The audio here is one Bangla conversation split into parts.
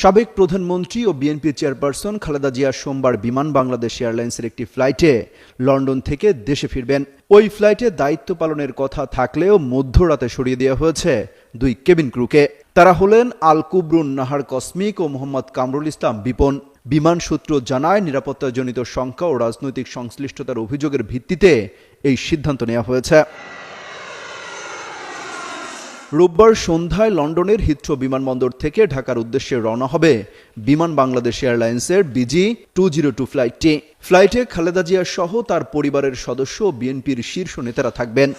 সাবেক প্রধানমন্ত্রী ও বিএনপি চেয়ারপারসন খালেদা জিয়া সোমবার বিমান বাংলাদেশ এয়ারলাইন্সের একটি ফ্লাইটে লন্ডন থেকে দেশে ফিরবেন। ওই ফ্লাইটে দায়িত্ব পালনের কথা থাকলেও মধ্যরাতে সরিয়ে দেওয়া হয়েছে 2 কেবিন ক্রুকে। তারা হলেন আল কুবরুন নাহার কসমিক ও মোহাম্মদ কামরুল ইসলাম বিপন। বিমান সূত্র জানায়, নিরাপত্তাজনিত শঙ্কা ও রাজনৈতিক সংশ্লিষ্টতার অভিযোগের ভিত্তিতে এই সিদ্ধান্ত নেওয়া হয়েছে। রোববার সন্ধ্যায় লন্ডনের হিথ্রো বিমানবন্দর থেকে ঢাকার উদ্দেশ্যে রওনা হবে বিমান বাংলাদেশ এয়ারলাইন্সের BG202 ফ্লাইটটি। ফ্লাইটে খালেদা জিয়া সহ তার পরিবারের সদস্য ও বিএনপির শীর্ষ নেতারা থাকবেন।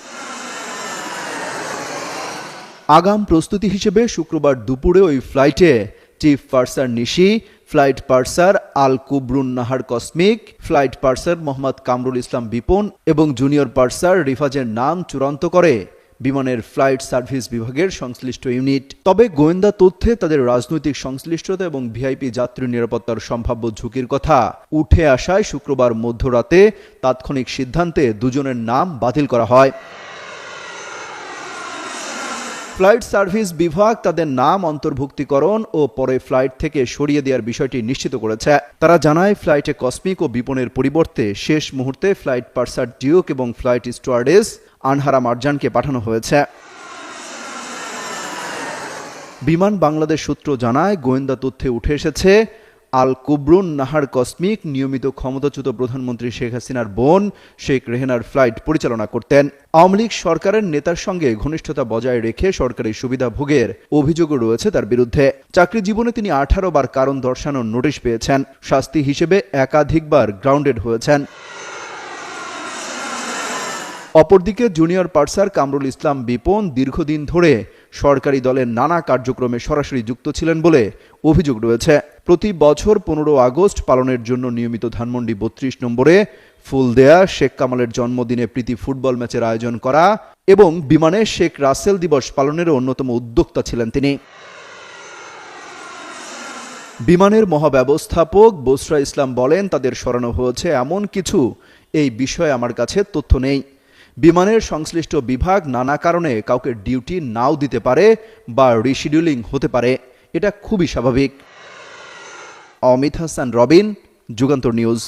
আগাম প্রস্তুতি হিসেবে শুক্রবার দুপুরে ওই ফ্লাইটে chief purser Nishi, flight purser Al Kubrun Nahar কসমিক, ফ্লাইট পার্সার মোহাম্মদ কামরুল ইসলাম বিপন এবং জুনিয়র পার্সার রিফাজের নাম চূড়ান্ত করে বিমানের ফ্লাইট সার্ভিস বিভাগের সংশ্লিষ্ট ইউনিট। তবে গোয়েন্দা তথ্যে তাদের রাজনৈতিক সংশ্লিষ্টতা এবং ভিআইপি যাত্রী নিরাপত্তার সম্ভাব্য ঝুঁকির কথা উঠে আসায় শুক্রবার মধ্যরাতে তাৎক্ষণিক সিদ্ধান্তে দুজনের নাম বাতিল করা হয়। ফ্লাইট সার্ভিস বিভাগ তাদের নাম অন্তর্ভুক্তিকরণ ও পরে ফ্লাইট থেকে সরিয়ে দেওয়ার বিষয়টি নিশ্চিত করেছে। তারা জানায়, ফ্লাইটে কসমিক ও বিপনের পরিবর্তে শেষ মুহূর্তে ফ্লাইট পার্সার ডিউক এবং ফ্লাইট স্টুয়ার্ডেস আনহারা মার্জানকে পাঠানো হয়েছে। বিমান বাংলাদেশ সূত্র জানায়, গোয়েন্দা তথ্যে উঠে এসেছে আল কুবরুন নাহার কসমিক নিয়মিত ক্ষমতাচ্যুত প্রধানমন্ত্রী শেখ হাসিনার বোন শেখ রেহেনার ফ্লাইট পরিচালনা করতেন। আওয়ামী লীগ সরকারের নেতার সঙ্গে ঘনিষ্ঠতা বজায় রেখে সরকারি সুবিধা ভোগের অভিযোগও রয়েছে তার বিরুদ্ধে। চাকরি জীবনে তিনি 18 বার কারণ দর্শানোর নোটিশ পেয়েছেন। শাস্তি হিসেবে একাধিকবার গ্রাউন্ডেড হয়েছেন। অপরদিকে জুনিয়র পার্সার কামরুল ইসলাম বিপন দীর্ঘদিন ধরে সরকারি দলের নানা কার্যক্রমে সরাসরি যুক্ত ছিলেন বলে অভিযোগ রয়েছে। প্রতি বছর 15 আগস্ট পালনের জন্য নিয়মিত ধানমন্ডি 32 নম্বরে ফুল দেয়া, শেখ কামালের জন্মদিনে প্রীতি ফুটবল ম্যাচের আয়োজন করা এবং বিমানে শেখ রাসেল দিবস পালনের অন্যতম উদ্যোক্তা ছিলেন তিনি। বিমানের মহাব্যবস্থাপক বসরা ইসলাম বলেন, তাদের সরানো হয়েছে এমন কিছু এই বিষয়ে আমার কাছে তথ্য নেই। বিমানের সংশ্লিষ্ট বিভাগ নানা কারণে কাউকে ডিউটি নাও দিতে পারে বা রিশিডিউলিং হতে পারে, এটা খুবই স্বাভাবিক। অমিত হাসান রবিন, যুগান্তর নিউজ।